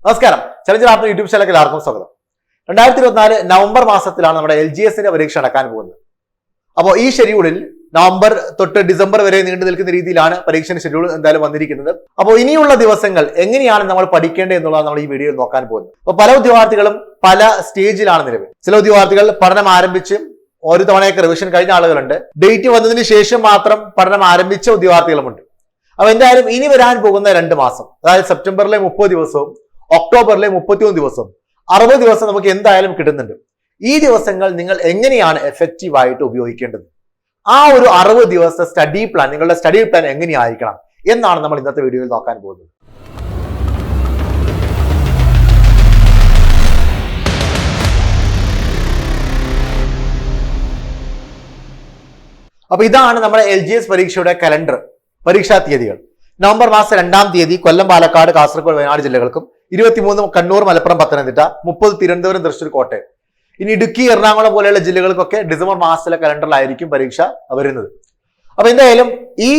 നമസ്കാരം, challenger app YouTube ചാനലിലേക്ക് എല്ലാവർക്കും സ്വാഗതം. 2024 നവംബർ മാസത്തിലാണ് നമ്മുടെ LGSന്റെ പരീക്ഷ നടക്കാൻ പോകുന്നത്. അപ്പോൾ ഈ ഷെഡ്യൂളിൽ നവംബർ തൊട്ട് ഡിസംബർ വരെ നീണ്ടു നിൽക്കുന്ന രീതിയിലാണ് പരീക്ഷയുടെ ഷെഡ്യൂൾ എന്തായാലും വന്നിരിക്കുന്നത്. അപ്പോൾ ഇനിയുള്ള ദിവസങ്ങൾ എങ്ങനെയാണ് നമ്മൾ പഠിക്കേണ്ടത് എന്നുള്ളതാണ് നമ്മൾ ഈ വീഡിയോയിൽ നോക്കാൻ പോകുന്നത്. അപ്പോൾ പല ഉദ്യോഗാർത്ഥികളും പല സ്റ്റേജിലാണ് നിലവിൽ. ചില ഉദ്യോഗാർത്ഥികൾ പഠനം ആരംഭിച്ച് ഒരു തവണയൊക്കെ റിവിഷൻ കഴിഞ്ഞ ആളുകളുണ്ട്. ഡേറ്റ് വന്നതിന് ശേഷം മാത്രം പഠനം ആരംഭിച്ച ഉദ്യോഗാർത്ഥികളുമുണ്ട്. അപ്പൊ എന്തായാലും ഇനി വരാൻ പോകുന്ന 2 മാസം, അതായത് സെപ്റ്റംബറിലെ 30 ദിവസവും ഒക്ടോബറിലെ 31 ദിവസവും 60 ദിവസം നമുക്ക് എന്തായാലും കിട്ടുന്നുണ്ട്. ഈ ദിവസങ്ങൾ നിങ്ങൾ എങ്ങനെയാണ് എഫക്റ്റീവായിട്ട് ഉപയോഗിക്കേണ്ടത്, ആ ഒരു 60 ദിവസത്തെ സ്റ്റഡി പ്ലാൻ, നിങ്ങളുടെ സ്റ്റഡി പ്ലാൻ എങ്ങനെയായിരിക്കണം എന്നാണ് നമ്മൾ ഇന്നത്തെ വീഡിയോയിൽ നോക്കാൻ പോകുന്നത്. അപ്പൊ ഇതാണ് നമ്മുടെ LGS പരീക്ഷയുടെ കലണ്ടർ, പരീക്ഷാ തീയതികൾ. നവംബർ മാസം 2-ാം തീയതി കൊല്ലം, പാലക്കാട്, കാസർഗോഡ്, വയനാട് ജില്ലകൾക്കും 23 കണ്ണൂർ, മലപ്പുറം, പത്തനംതിട്ട, 30 തിരുവനന്തപുരം, തൃശ്ശൂർ, കോട്ടയം. ഇനി ഇടുക്കി, എറണാകുളം പോലെയുള്ള ജില്ലകൾക്കൊക്കെ ഡിസംബർ മാസത്തിലെ കലണ്ടറിലായിരിക്കും പരീക്ഷ വരുന്നത്. അപ്പൊ എന്തായാലും ഈ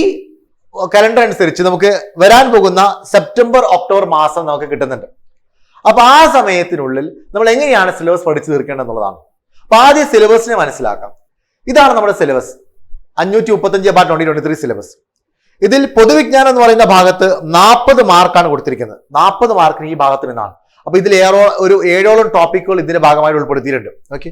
കലണ്ടർ അനുസരിച്ച് നമുക്ക് വരാൻ പോകുന്ന സെപ്റ്റംബർ, ഒക്ടോബർ മാസം നമുക്ക് കിട്ടുന്നുണ്ട്. അപ്പൊ ആ സമയത്തിനുള്ളിൽ നമ്മൾ എങ്ങനെയാണ് സിലബസ് പഠിച്ചു തീർക്കേണ്ടത് എന്നുള്ളതാണ്. അപ്പൊ ആദ്യം സിലബസിനെ മനസ്സിലാക്കാം. ഇതാണ് നമ്മുടെ സിലബസ്, 535/2023 സിലബസ്. ഇതിൽ പൊതുവിജ്ഞാനം എന്ന് പറയുന്ന ഭാഗത്ത് 40 മാർക്കാണ് കൊടുത്തിരിക്കുന്നത്. 40 മാർക്കിന് ഈ ഭാഗത്ത് നിന്നാണ്. അപ്പൊ ഇതിൽ ഒരു 7ഓളം ടോപ്പിക്കുകൾ ഇതിന്റെ ഭാഗമായിട്ട് ഉൾപ്പെടുത്തിയിട്ടുണ്ട്. ഓക്കെ.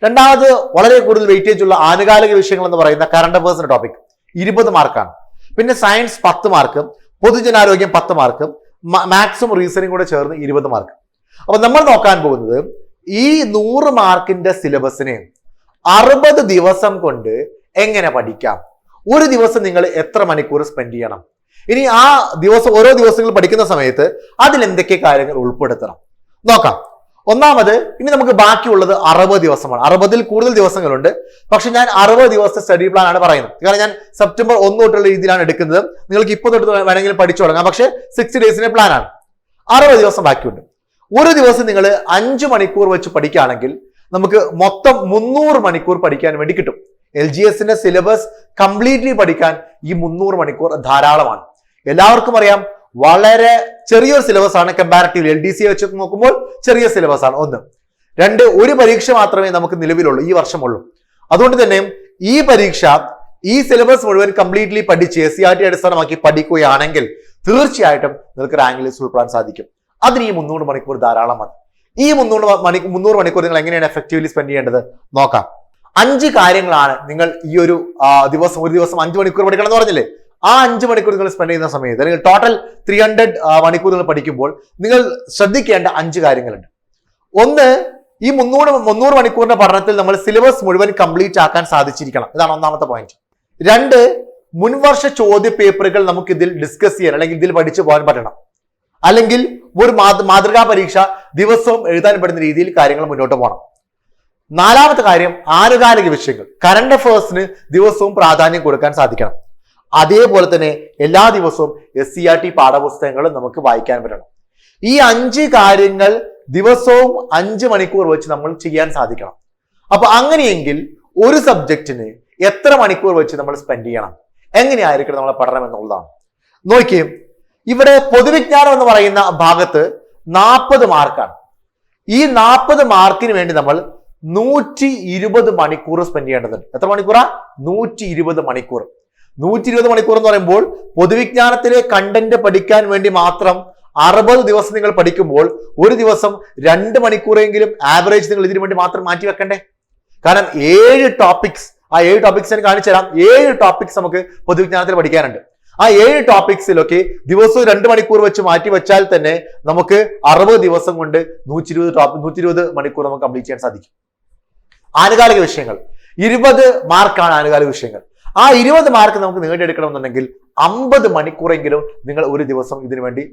രണ്ടാമത് വളരെ കൂടുതൽ വെയിറ്റേജ് ഉള്ള ആനുകാലിക വിഷയങ്ങൾ എന്ന് പറയുന്ന കറണ്ട് അഫയേഴ്സിന്റെ ടോപ്പിക് 20 മാർക്കാണ്. പിന്നെ സയൻസ് 10 മാർക്ക്, പൊതുജനാരോഗ്യം 10 മാർക്ക്, മാത്സും റീസണിംഗ് കൂടെ ചേർന്ന് 20 മാർക്ക്. അപ്പൊ നമ്മൾ നോക്കാൻ പോകുന്നത് ഈ 100 മാർക്കിന്റെ സിലബസിനെ 60 ദിവസം കൊണ്ട് എങ്ങനെ പഠിക്കാം, ഒരു ദിവസം നിങ്ങൾ എത്ര മണിക്കൂർ സ്പെൻഡ് ചെയ്യണം, ഇനി ആ ദിവസം ഓരോ ദിവസങ്ങൾ പഠിക്കുന്ന സമയത്ത് അതിൽ എന്തൊക്കെ കാര്യങ്ങൾ ഉൾപ്പെടുത്തണം നോക്കാം. ഒന്നാമത്, ഇനി നമുക്ക് ബാക്കിയുള്ളത് 60 ദിവസമാണ്. 60-ൽ കൂടുതൽ ദിവസങ്ങളുണ്ട്. പക്ഷെ ഞാൻ 60 ദിവസത്തെ സ്റ്റഡി പ്ലാൻ ആണ് പറയുന്നത്. കാരണം ഞാൻ സെപ്റ്റംബർ 1 തൊട്ടുള്ള രീതിയിലാണ് എടുക്കുന്നത്. നിങ്ങൾക്ക് ഇപ്പോൾ തൊട്ട് വേണമെങ്കിൽ പഠിച്ചു തുടങ്ങാം. പക്ഷെ 60 ഡേയ്സിന്റെ പ്ലാൻ ആണ്. 60 ദിവസം ബാക്കിയുണ്ട്. ഒരു ദിവസം നിങ്ങൾ 5 മണിക്കൂർ വെച്ച് പഠിക്കുകയാണെങ്കിൽ നമുക്ക് മൊത്തം 300 മണിക്കൂർ പഠിക്കാൻ വേണ്ടി കിട്ടും. LGSന്റെ സിലബസ് കംപ്ലീറ്റ്ലി പഠിക്കാൻ ഈ 300 മണിക്കൂർ ധാരാളമാണ്. എല്ലാവർക്കും അറിയാം, വളരെ ചെറിയൊരു സിലബസ് ആണ്. കമ്പാരിറ്റീവ്ലി LDC വെച്ച് നോക്കുമ്പോൾ ചെറിയ സിലബസ് ആണ്. 1. 2, ഒരു പരീക്ഷ മാത്രമേ നമുക്ക് നിലവിലുള്ളൂ, ഈ വർഷമുള്ളൂ. അതുകൊണ്ട് തന്നെ ഈ പരീക്ഷ ഈ സിലബസ് മുഴുവൻ കംപ്ലീറ്റ്ലി പഠിച്ച് SCERT അടിസ്ഥാനമാക്കി പഠിക്കുകയാണെങ്കിൽ തീർച്ചയായിട്ടും നിങ്ങൾക്ക് റാങ്ക് ലിസ്റ്റ് ഉൾപ്പെടാൻ സാധിക്കും. അതിന് ഈ 300 മണിക്കൂർ ധാരാളമാണ്. ഈ 300 മണിക്കൂർ നിങ്ങൾ എങ്ങനെയാണ് എഫക്റ്റീവ്ലി സ്പെൻഡ് ചെയ്യേണ്ടത് നോക്കാം. 5 കാര്യങ്ങളാണ് നിങ്ങൾ ഈ ഒരു ദിവസം 5 മണിക്കൂർ പഠിക്കണം എന്ന് പറഞ്ഞില്ലേ, ആ 5 മണിക്കൂർ നിങ്ങൾ സ്പെൻഡ് ചെയ്യുന്ന സമയത്ത്, അല്ലെങ്കിൽ ടോട്ടൽ 300 മണിക്കൂർ നിങ്ങൾ പഠിക്കുമ്പോൾ നിങ്ങൾ ശ്രദ്ധിക്കേണ്ട 5 കാര്യങ്ങളുണ്ട്. 1, ഈ 300 മണിക്കൂറിന്റെ പഠനത്തിൽ നമ്മൾ സിലബസ് മുഴുവൻ കംപ്ലീറ്റ് ആക്കാൻ സാധിച്ചിരിക്കണം. ഇതാണ് ഒന്നാമത്തെ പോയിന്റ്. 2, മുൻവർഷ ചോദ്യ പേപ്പറുകൾ നമുക്ക് ഇതിൽ ഡിസ്കസ് ചെയ്യാൻ, അല്ലെങ്കിൽ ഇതിൽ പഠിച്ചു പോകാൻ പറ്റണം. അല്ലെങ്കിൽ ഒരു മാതൃകാ പരീക്ഷ ദിവസവും എഴുതാൻ പറ്റുന്ന രീതിയിൽ കാര്യങ്ങൾ മുന്നോട്ട് പോകണം. 4ാമത്തെ കാര്യം, ആനുകാലിക വിഷയങ്ങൾ, കറണ്ട് അഫയേഴ്സിന് ദിവസവും പ്രാധാന്യം കൊടുക്കാൻ സാധിക്കണം. അതേപോലെ തന്നെ എല്ലാ ദിവസവും SCERT പാഠപുസ്തകങ്ങളും നമുക്ക് വായിക്കാൻ പറ്റണം. ഈ 5 കാര്യങ്ങൾ ദിവസവും 5 മണിക്കൂർ വെച്ച് നമ്മൾ ചെയ്യാൻ സാധിക്കണം. അപ്പൊ അങ്ങനെയെങ്കിൽ ഒരു സബ്ജക്റ്റിന് എത്ര മണിക്കൂർ വെച്ച് നമ്മൾ സ്പെൻഡ് ചെയ്യണം, എങ്ങനെയായിരിക്കണം നമ്മളെ പഠനം എന്നുള്ളതാണ്. നോക്കിയേ, ഇവിടെ പൊതുവിജ്ഞാനം എന്ന് പറയുന്ന ഭാഗത്ത് 40 മാർക്കാണ്. ഈ 40 മാർക്കിന് വേണ്ടി നമ്മൾ 120 മണിക്കൂർ സ്പെൻഡ് ചെയ്യേണ്ടതുണ്ട്. എത്ര മണിക്കൂറാ? 120 മണിക്കൂർ. 120 മണിക്കൂർ എന്ന് പറയുമ്പോൾ പൊതുവിജ്ഞാനത്തിലെ കണ്ടന്റ് പഠിക്കാൻ വേണ്ടി മാത്രം 60 ദിവസം നിങ്ങൾ പഠിക്കുമ്പോൾ ഒരു ദിവസം 2 മണിക്കൂറെങ്കിലും ആവറേജ് നിങ്ങൾ ഇതിനു വേണ്ടി മാത്രം മാറ്റി വെക്കണ്ടേ? കാരണം 7 ടോപ്പിക്സ്, ആ 7 ടോപ്പിക്സ് ഞാൻ കാണിച്ചു തരാം. 7 ടോപ്പിക്സ് നമുക്ക് പൊതുവിജ്ഞാനത്തിൽ പഠിക്കാനുണ്ട്. ആ 7 ടോപ്പിക്സിലൊക്കെ ദിവസവും 2 മണിക്കൂർ വെച്ച് മാറ്റി വെച്ചാൽ തന്നെ നമുക്ക് 60 ദിവസം കൊണ്ട് 120 മണിക്കൂർ നമുക്ക് കംപ്ലീറ്റ് ചെയ്യാൻ സാധിക്കും. ആനുകാലിക വിഷയങ്ങൾ 20 മാർക്കാണ്. ആനുകാലിക വിഷയങ്ങൾ ആ 20 മാർക്ക് നമുക്ക് നേടിയെടുക്കണമെന്നുണ്ടെങ്കിൽ 50 മണിക്കൂറെങ്കിലും നിങ്ങൾ ഒരു ദിവസം ഇതിനു വേണ്ടി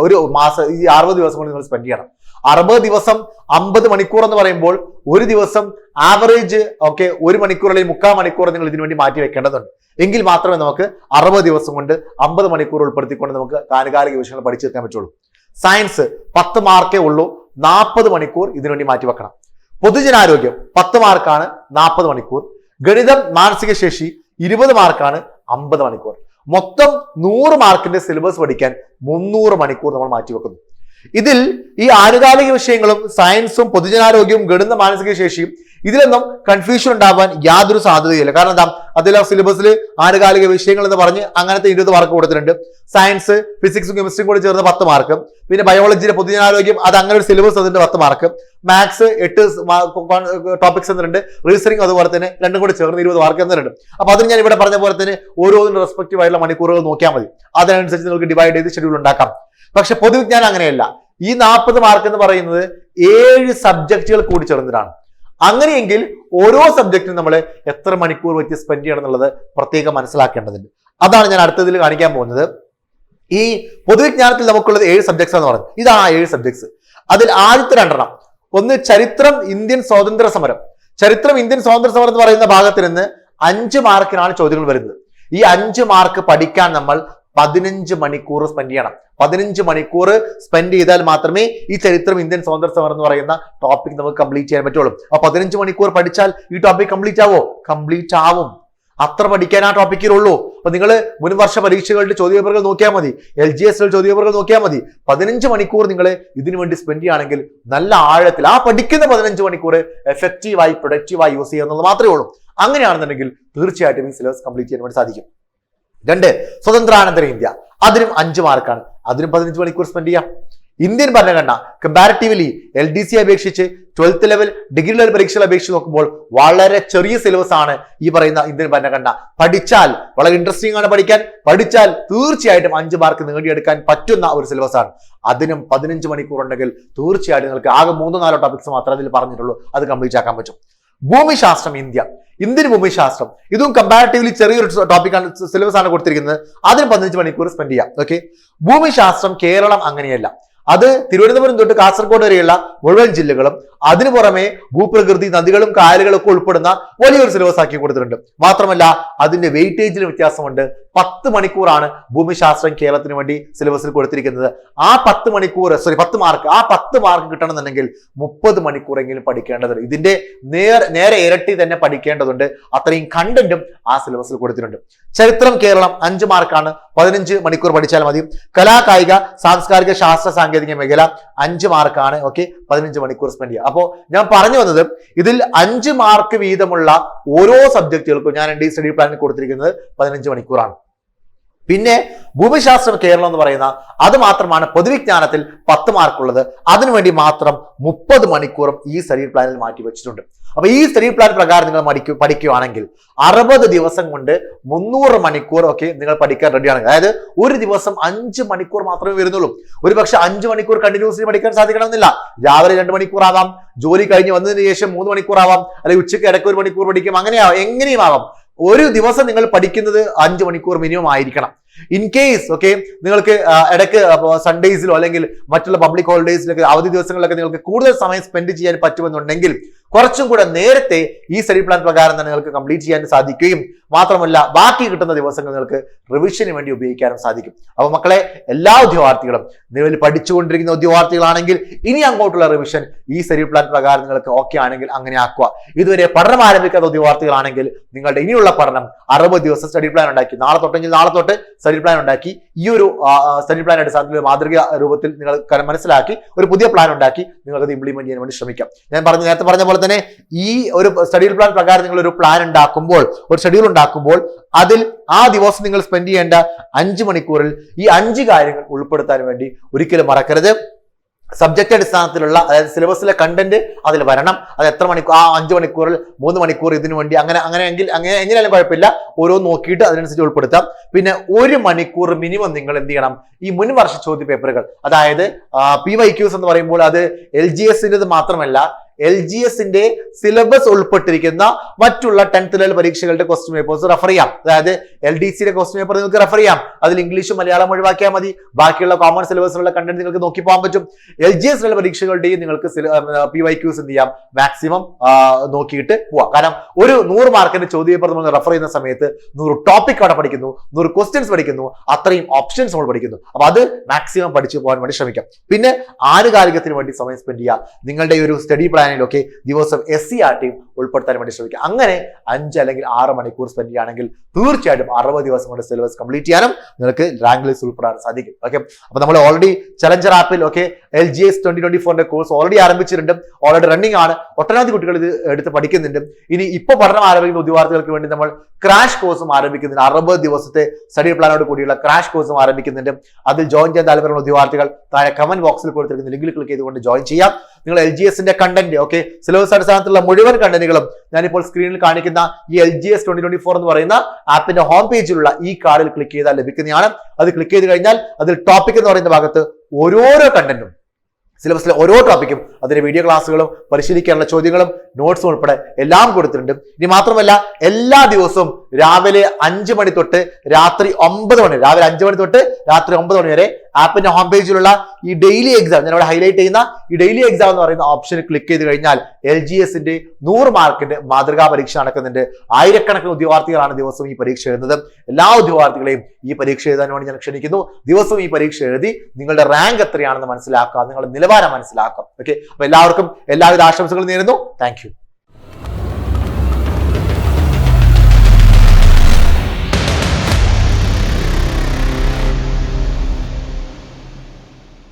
ഒരു മാസം, ഈ 60 ദിവസം കൊണ്ട് നിങ്ങൾ സ്പെൻഡ് ചെയ്യണം. 60 ദിവസം 50 മണിക്കൂർ എന്ന് പറയുമ്പോൾ ഒരു ദിവസം ആവറേജ് 1 മണിക്കൂർ അല്ലെങ്കിൽ 3/4 മണിക്കൂർ നിങ്ങൾ ഇതിനു വേണ്ടി മാറ്റി വെക്കേണ്ടതുണ്ട്. എങ്കിൽ മാത്രമേ നമുക്ക് 60 ദിവസം കൊണ്ട് 50 മണിക്കൂർ ഉൾപ്പെടുത്തിക്കൊണ്ട് നമുക്ക് ആനുകാലിക വിഷയങ്ങൾ പഠിച്ചു തീർക്കാൻ പറ്റുള്ളൂ. സയൻസ് 10 മാർക്കേ ഉള്ളൂ, 40 മണിക്കൂർ ഇതിനുവേണ്ടി മാറ്റി വെക്കണം. പൊതുജനാരോഗ്യം 10 മാർക്കാണ്, 40 മണിക്കൂർ. ഗണിതം, മാനസിക ശേഷി 20 മാർക്കാണ്, 50 മണിക്കൂർ. മൊത്തം 100 മാർക്കിന്റെ സിലബസ് പഠിക്കാൻ 300 മണിക്കൂർ നമ്മൾ മാറ്റിവെക്കുന്നു. ഇതിൽ ഈ ആനുകാലിക വിഷയങ്ങളും സയൻസും പൊതുജനാരോഗ്യവും ഗണിത മാനസിക ശേഷിയും ഇതിലൊന്നും കൺഫ്യൂഷൻ ഉണ്ടാവാൻ യാതൊരു സാധ്യതയില്ല. കാരണം എന്താ, അതിലെ സിലബസിൽ ആനുകാലിക വിഷയങ്ങൾ എന്ന് പറഞ്ഞ് അങ്ങനത്തെ 20 മാർക്ക് കൊടുത്തിട്ടുണ്ട്. സയൻസ്, ഫിസിക്സും കെമിസ്ട്രിയും കൂടി ചേർന്ന് 10 മാർക്ക്. പിന്നെ ബയോളജിയിലെ പൊതുജനാരോഗ്യം അത് അങ്ങനെ ഒരു സിലബസ് അതിന്റെ 10 മാർക്ക്. മാത്സ് 8 ടോപ്പിക്സ് എന്നിട്ടുണ്ട്. റീസണിങ് അതുപോലെ തന്നെ രണ്ടും കൂടി ചേർന്ന് 20 മാർക്ക് എന്നിട്ടുണ്ട്. അപ്പൊ അതിന് ഞാൻ ഇവിടെ പറഞ്ഞ പോലെ തന്നെ ഓരോന്നിനും റെസ്പെക്റ്റീവ് ആയിട്ടുള്ള മണിക്കൂറുകൾ നോക്കിയാൽ മതി. അതിനനുസരിച്ച് നിങ്ങൾക്ക് ഡിവൈഡ് ചെയ്ത് ഷെഡ്യൂൾ ഉണ്ടാക്കാം. പക്ഷെ പൊതുവിജ്ഞാനം അങ്ങനെയല്ല. ഈ 40 മാർക്ക് എന്ന് പറയുന്നത് 7 സബ്ജക്റ്റുകൾ കൂടി ചേർന്നിട്ടാണ്. അങ്ങനെയെങ്കിൽ ഓരോ സബ്ജക്റ്റിനും നമ്മൾ എത്ര മണിക്കൂർ വെച്ച് സ്പെൻഡ് ചെയ്യണം എന്നുള്ളത് പ്രത്യേകം മനസ്സിലാക്കേണ്ടതുണ്ട്. അതാണ് ഞാൻ അടുത്തതിൽ കാണിക്കാൻ പോകുന്നത്. ഈ പൊതുവിജ്ഞാനത്തിൽ നമുക്കുള്ളത് 7 സബ്ജക്ട്സ് എന്ന് പറഞ്ഞു. ഇതാണ് ആ 7 സബ്ജക്ട്സ്. അതിൽ ആദ്യത്തെ 2 ഒന്ന് ചരിത്രം ഇന്ത്യൻ സ്വാതന്ത്ര്യ സമരം. ചരിത്രം ഇന്ത്യൻ സ്വാതന്ത്ര്യ സമരം എന്ന് പറയുന്ന ഭാഗത്തിൽ നിന്ന് 5 മാർക്കിനാണ് ചോദ്യങ്ങൾ വരുന്നത്. ഈ 5 മാർക്ക് പഠിക്കാൻ നമ്മൾ 15 മണിക്കൂർ സ്പെൻഡ് ചെയ്യണം. 15 മണിക്കൂർ സ്പെൻഡ് ചെയ്താൽ മാത്രമേ ഈ ചരിത്രം ഇന്ത്യൻ സ്വാതന്ത്ര്യ സമരം എന്ന് പറയുന്ന ടോപ്പിക് നമുക്ക് കംപ്ലീറ്റ് ചെയ്യാൻ പറ്റുള്ളൂ. അപ്പൊ 15 മണിക്കൂർ പഠിച്ചാൽ ഈ ടോപ്പിക് കംപ്ലീറ്റ് ആവോ? കംപ്ലീറ്റ് ആവും. അത്ര പഠിക്കാൻ ആ ടോപ്പിക്കിലുള്ളൂ. അപ്പൊ നിങ്ങൾ മുൻവർഷ പരീക്ഷകളുടെ ചോദ്യപേപ്പറുകൾ നോക്കിയാൽ മതി, LGS ചോദ്യപേപ്പറുകൾ നോക്കിയാൽ മതി. 15 മണിക്കൂർ നിങ്ങൾ ഇതിനു വേണ്ടി സ്പെൻഡ് ചെയ്യുകയാണെങ്കിൽ നല്ല ആഴത്തിൽ ആ പഠിക്കുന്ന 15 മണിക്കൂർ എഫക്റ്റീവായി പ്രൊഡക്റ്റീവായി യൂസ് ചെയ്യുക എന്നുള്ളത് മാത്രമേ ഉള്ളൂ. അങ്ങനെയാണെന്നുണ്ടെങ്കിൽ തീർച്ചയായിട്ടും ഈ സിലബസ് കംപ്ലീറ്റ് ചെയ്യാൻ വേണ്ടി സാധിക്കും. 2 സ്വതന്ത്രാനന്തര ഇന്ത്യ. അതിനും 5 മാർക്കാണ്. അതിനും 15 മണിക്കൂർ സ്പെൻഡ് ചെയ്യാം. ഇന്ത്യൻ ഭരണഘടന കമ്പാരിറ്റീവ്ലി LDC അപേക്ഷിച്ച് 12th ലെവൽ ഡിഗ്രി ലെവൽ പരീക്ഷകൾ അപേക്ഷിച്ച് നോക്കുമ്പോൾ വളരെ ചെറിയ സിലബസ് ആണ് ഈ പറയുന്ന ഇന്ത്യൻ ഭരണഘടന. പഠിച്ചാൽ വളരെ ഇൻട്രസ്റ്റിംഗ് ആണ്. പഠിച്ചാൽ തീർച്ചയായിട്ടും 5 മാർക്ക് നേടിയെടുക്കാൻ പറ്റുന്ന ഒരു സിലബസ് ആണ്. അതിനും 15 മണിക്കൂർ ഉണ്ടെങ്കിൽ തീർച്ചയായിട്ടും നിങ്ങൾക്ക് ആകെ 3-4 ടോപ്പിക്സ് മാത്രമേ അതിൽ പറഞ്ഞിട്ടുള്ളൂ. അത് കംപ്ലീറ്റ് ആക്കാൻ പറ്റും. ഭൂമിശാസ്ത്രം ഇന്ത്യ. ഇന്ത്യൻ ഭൂമിശാസ്ത്രം ഇതും കമ്പാരിറ്റീവ്ലി ചെറിയൊരു ടോപ്പിക്കാണ്, സിലബസ് ആണ് കൊടുത്തിരിക്കുന്നത്. അതിന് 15 മണിക്കൂർ സ്പെൻഡ് ചെയ്യാം. ഓക്കെ. ഭൂമിശാസ്ത്രം കേരളം അങ്ങനെയല്ല. അത് തിരുവനന്തപുരം തൊട്ട് കാസർഗോഡ് വരെയുള്ള മുഴുവൻ ജില്ലകളും അതിനു പുറമെ ഭൂപ്രകൃതി, നദികളും കായലുകളും ഒക്കെ ഉൾപ്പെടുന്ന വലിയൊരു സിലബസ് ആക്കി കൊടുത്തിട്ടുണ്ട്. മാത്രമല്ല അതിന്റെ വെയിറ്റേജിന് വ്യത്യാസമുണ്ട്. 10 മണിക്കൂറാണ് ഭൂമിശാസ്ത്രം കേരളത്തിന് വേണ്ടി സിലബസിൽ കൊടുത്തിരിക്കുന്നത്. ആ 10 മാർക്ക് ആ 10 മാർക്ക് കിട്ടണമെന്നുണ്ടെങ്കിൽ 30 മണിക്കൂറെങ്കിലും പഠിക്കേണ്ടതുണ്ട്. ഇതിന്റെ നേരെ ഇരട്ടി തന്നെ പഠിക്കേണ്ടതുണ്ട്. അത്രയും കണ്ടന്റും ആ സിലബസിൽ കൊടുത്തിട്ടുണ്ട്. ചരിത്രം കേരളം 5 മാർക്കാണ്. 15 മണിക്കൂർ പഠിച്ചാൽ മതി. കലാ, കായിക, സാംസ്കാരിക, ശാസ്ത്ര, സാങ്കേതിക മേഖല 5 മാർക്കാണ്. ഓക്കെ. 15 മണിക്കൂർ സ്പെൻഡ് ചെയ്യുക. അപ്പോ ഞാൻ പറഞ്ഞു വന്നത് ഇതിൽ 5 മാർക്ക് വീതമുള്ള ഓരോ സബ്ജക്റ്റുകൾക്കും ഞാൻ എന്റെ സ്റ്റഡി പ്ലാനിൽ കൊടുത്തിരിക്കുന്നത് 15 മണിക്കൂറാണ്. പിന്നെ ഭൂമിശാസ്ത്രം കേരളം എന്ന് പറയുന്ന അത് മാത്രമാണ് പൊതുവിജ്ഞാനത്തിൽ 10 മാർക്കുള്ളത്. അതിനുവേണ്ടി മാത്രം 30 മണിക്കൂറും ഈ സ്റ്റഡി പ്ലാനിൽ മാറ്റി വെച്ചിട്ടുണ്ട്. അപ്പൊ ഈ സ്റ്റഡി പ്ലാൻ പ്രകാരം നിങ്ങൾ പഠിക്കുകയാണെങ്കിൽ 60 ദിവസം കൊണ്ട് 300 മണിക്കൂർ ഒക്കെ നിങ്ങൾ പഠിക്കാൻ റെഡിയാണ്. അതായത് ഒരു ദിവസം 5 മണിക്കൂർ മാത്രമേ വരുന്നുള്ളൂ. ഒരു പക്ഷെ 5 മണിക്കൂർ കണ്ടിന്യൂസ്ലി പഠിക്കാൻ സാധിക്കണമെന്നില്ല. രാവിലെ 2 മണിക്കൂർ ആവാം, ജോലി കഴിഞ്ഞ് വന്നതിന് ശേഷം 3 മണിക്കൂർ ആവാം, അല്ലെങ്കിൽ ഉച്ചയ്ക്ക് ഇടയ്ക്ക് 1 മണിക്കൂർ പഠിക്കും. അങ്ങനെയാവാം, എങ്ങനെയും ആവാം. ഒരു ദിവസം നിങ്ങൾ പഠിക്കുന്നത് 5 മണിക്കൂർ മിനിമം ആയിരിക്കണം. ഇൻ കേസ് ഓക്കെ നിങ്ങൾക്ക് ഇടയ്ക്ക് സൺഡേസിലോ അല്ലെങ്കിൽ മറ്റുള്ള പബ്ലിക് ഹോളിഡേസിലൊക്കെ അവധി ദിവസങ്ങളിലൊക്കെ നിങ്ങൾക്ക് കൂടുതൽ സമയം സ്പെൻഡ് ചെയ്യാൻ പറ്റുമെന്നുണ്ടെങ്കിൽ കുറച്ചും കൂടെ നേരത്തെ ഈ സ്റ്റഡി പ്ലാൻ പ്രകാരം തന്നെ നിങ്ങൾക്ക് കംപ്ലീറ്റ് ചെയ്യാൻ സാധിക്കുകയും മാത്രമല്ല ബാക്കി കിട്ടുന്ന ദിവസങ്ങൾ നിങ്ങൾക്ക് റിവിഷന് വേണ്ടി ഉപയോഗിക്കാനും സാധിക്കും. അപ്പൊ മക്കളെ, എല്ലാ ഉദ്യോഗാർത്ഥികളും നിലവിൽ പഠിച്ചുകൊണ്ടിരിക്കുന്ന ഉദ്യോഗാർത്ഥികളാണെങ്കിൽ ഇനി അങ്ങോട്ടുള്ള റിവിഷൻ ഈ സ്റ്റഡി പ്ലാൻ പ്രകാരം നിങ്ങൾക്ക് ഓക്കെ ആണെങ്കിൽ അങ്ങനെ ആക്കുക. ഇതുവരെ പഠനം ആരംഭിക്കാത്ത ഉദ്യോഗാർത്ഥികളാണെങ്കിൽ നിങ്ങളുടെ ഇനിയുള്ള പഠനം 60 ദിവസം സ്റ്റഡി പ്ലാൻ ഉണ്ടാക്കി, നാളെ തൊട്ട് സ്റ്റഡി പ്ലാൻ ഉണ്ടാക്കി ഈ ഒരു സ്റ്റഡി പ്ലാൻ അടിസ്ഥാനത്തിൽ മാതൃക രൂപത്തിൽ നിങ്ങൾ മനസ്സിലാക്കി ഒരു പുതിയ പ്ലാൻ ഉണ്ടാക്കി നിങ്ങൾക്ക് ഇംപ്ലിമെന്റ് ചെയ്യാൻ വേണ്ടി ശ്രമിക്കാം. ഞാൻ നേരത്തെ പറഞ്ഞ പോലെ തന്നെ ഈ ഒരു സ്റ്റഡി പ്ലാൻ പ്രകാരം നിങ്ങൾ ഒരു പ്ലാൻ ഉണ്ടാക്കുമ്പോൾ, ഒരു ഷെഡ്യൂൾ ഉണ്ടാക്കുമ്പോൾ അതിൽ ആ ദിവസം നിങ്ങൾ സ്പെൻഡ് ചെയ്യേണ്ട 5 മണിക്കൂറിൽ ഈ 5 കാര്യങ്ങൾ ഉൾപ്പെടുത്താൻ വേണ്ടി ഒരിക്കലും മറക്കരുത്. സബ്ജക്ട് അടിസ്ഥാനത്തിലുള്ള അതായത് സിലബസിലെ കണ്ടന്റ് അതിൽ വരണം. അത് എത്ര മണിക്കൂർ, ആ 5 മണിക്കൂറിൽ 3 മണിക്കൂർ ഇതിനു വേണ്ടി അങ്ങനെയെങ്കിൽ എങ്ങനെയാലും കുഴപ്പമില്ല, ഓരോ നോക്കിയിട്ട് അതിനനുസരിച്ച് ഉൾപ്പെടുത്താം. പിന്നെ 1 മണിക്കൂർ മിനിമം നിങ്ങൾ എന്ത് ചെയ്യണം, ഈ മുൻവർഷ ചോദ്യ പേപ്പറുകൾ അതായത് PYQs എന്ന് പറയുമ്പോൾ അത് LGSന്റെ മാത്രമല്ല LGSന്റെ സിലബസ് ഉൾപ്പെട്ടിരിക്കുന്ന മറ്റുള്ള 10th ലെവൽ പരീക്ഷകളുടെ ക്വസ്റ്റ്യൻ പേപ്പേഴ്സ് റെഫർ ചെയ്യാം. അതായത് LDCയുടെ ക്വസ്റ്റ്യൻ പേപ്പർ നിങ്ങൾക്ക് റെഫർ ചെയ്യാം. അതിൽ ഇംഗ്ലീഷും മലയാളം ഒഴിവാക്കിയാൽ മതി. ബാക്കിയുള്ള കോമൺ സിലബസിലുള്ള കണ്ടന്റ് നിങ്ങൾക്ക് നോക്കി പോകാൻ പറ്റും. LGS ലെവൽ പരീക്ഷകളുടെയും നിങ്ങൾക്ക് PYQs എന്ത് ചെയ്യാം, മാക്സിമം നോക്കിയിട്ട് പോവാം. കാരണം ഒരു 100 മാർക്കിന്റെ ചോദ്യ പേപ്പർ നമ്മൾ റെഫർ ചെയ്യുന്ന സമയത്ത് 100 ടോപ്പിക് അവിടെ പഠിക്കുന്നു, 100 ക്വസ്റ്റ്യൻസ് പഠിക്കുന്നു, അത്രയും ഓപ്ഷൻസ് നമ്മൾ പഠിക്കുന്നു. അപ്പൊ അത് മാക്സിമം പഠിച്ചു പോകാൻ വേണ്ടി ശ്രമിക്കാം. പിന്നെ ആനുകാലികത്തിന് വേണ്ടി സമയം സ്പെൻഡ് ചെയ്യുക. നിങ്ങളുടെ ഒരു സ്റ്റഡി പ്ലാൻ പ്ലാനിൽ ഒക്കെ ദിവസം SCRT ഉൾപ്പെടുത്താൻ വേണ്ടി ശ്രമിക്കുക. അങ്ങനെ 5 അല്ലെങ്കിൽ 6 മണിക്കൂർ സ്പെൻഡ് ചെയ്യുകയാണെങ്കിൽ തീർച്ചയായിട്ടും 60 ദിവസം കൊണ്ട് സിലബസ് കംപ്ലീറ്റ് ചെയ്യാനും നിങ്ങൾക്ക് റാങ്ക് ലിസ്റ്റ് ഉൾപ്പെടാൻ സാധിക്കും. ഓക്കെ, അപ്പൊ നമ്മൾ ഓൾറെഡി ചലഞ്ചർ ആപ്പിൽ LGS 2024 കോഴ്സ് ഓൾറെഡി ആരംഭിച്ചിട്ടുണ്ട്, ഓൾറെഡി റണ്ണിംഗ് ആണ്. ഒട്ടനവധി കുട്ടികൾ ഇത് എടുത്ത് പഠിക്കുന്നുണ്ട്. ഇനി ഇപ്പൊ പഠനം ആരംഭിക്കുന്ന ഉദ്യോഗാർത്ഥികൾക്ക് വേണ്ടി നമ്മൾ ക്രാഷ് കോഴ്സും ആരംഭിക്കുന്നുണ്ട്. 60 ദിവസത്തെ സ്റ്റഡി പ്ലാനോട് കൂടിയുള്ള ക്രാഷ് കോഴ്സും ആരംഭിക്കുന്നുണ്ട്. അതിൽ ജോയിൻ ചെയ്യാൻ താല്പര്യമുള്ള ഉദ്യോഗാർത്ഥികൾ താഴെ കമന്റ് ബോക്സിൽ കൊടുത്തിരിക്കുന്ന ലിങ്കിൽ ക്ലിക്ക് ചെയ്തുകൊണ്ട് ജോയിൻ ചെയ്യാം. നിങ്ങൾ LGSന്റെ കണ്ടന്റ് സിലബസ് അടിസ്ഥാനത്തിലുള്ള മുഴുവൻ കണ്ടന്റുകളും ഞാനിപ്പോൾ സ്ക്രീനിൽ കാണിക്കുന്ന ഈ LGS 2024 എന്ന് പറയുന്ന ആപ്പിന്റെ ഹോം പേജിലുള്ള ഈ കാർഡിൽ ക്ലിക്ക് ചെയ്താൽ ലഭിക്കുന്നതാണ്. അത് ക്ലിക്ക് ചെയ്ത് കഴിഞ്ഞാൽ അതിൽ ടോപ്പിക് എന്ന് പറയുന്ന ഭാഗത്ത് ഓരോരോ കണ്ടന്റും സിലബസിലെ ഓരോ ടോപ്പിക്കും അതിന്റെ വീഡിയോ ക്ലാസ്സുകളും പരിശീലിക്കാനുള്ള ചോദ്യങ്ങളും നോട്ട്സും ഉൾപ്പെടെ എല്ലാം കൊടുത്തിട്ടുണ്ട്. ഇനി മാത്രമല്ല എല്ലാ ദിവസവും രാവിലെ 5 മണി തൊട്ട് രാത്രി 9 മണി, രാവിലെ 5 മണി തൊട്ട് രാത്രി 9 മണി വരെ ആപ്പിന്റെ ഹോം പേജിലുള്ള ഈ ഡെയിലി എക്സാം, ഞാൻ ഇവിടെ ഹൈലൈറ്റ് ചെയ്യുന്ന ഈ ഡെയിലി എക്സാം എന്ന് പറയുന്ന ഓപ്ഷനിൽ ക്ലിക്ക് ചെയ്ത് കഴിഞ്ഞാൽ LGSന്റെ 100 മാർക്കിന്റെ മാതൃകാ പരീക്ഷ നടക്കുന്നുണ്ട്. ആയിരക്കണക്കിന് ഉദ്യോഗാർത്ഥികളാണ് ദിവസവും ഈ പരീക്ഷ എഴുതുന്നത്. എല്ലാ ഉദ്യോഗാർത്ഥികളെയും ഈ പരീക്ഷ എഴുതാൻ വേണ്ടി ഞാൻ ക്ഷണിക്കുന്നു. ദിവസവും ഈ പരീക്ഷ എഴുതി നിങ്ങളുടെ റാങ്ക് എത്രയാണെന്ന് മനസ്സിലാക്കുക, നിങ്ങളുടെ നിലവാരം മനസ്സിലാക്കാം. ഓക്കെ, അപ്പൊ എല്ലാവർക്കും എല്ലാവിധ ആശംസകളും നേരുന്നു. Thank you.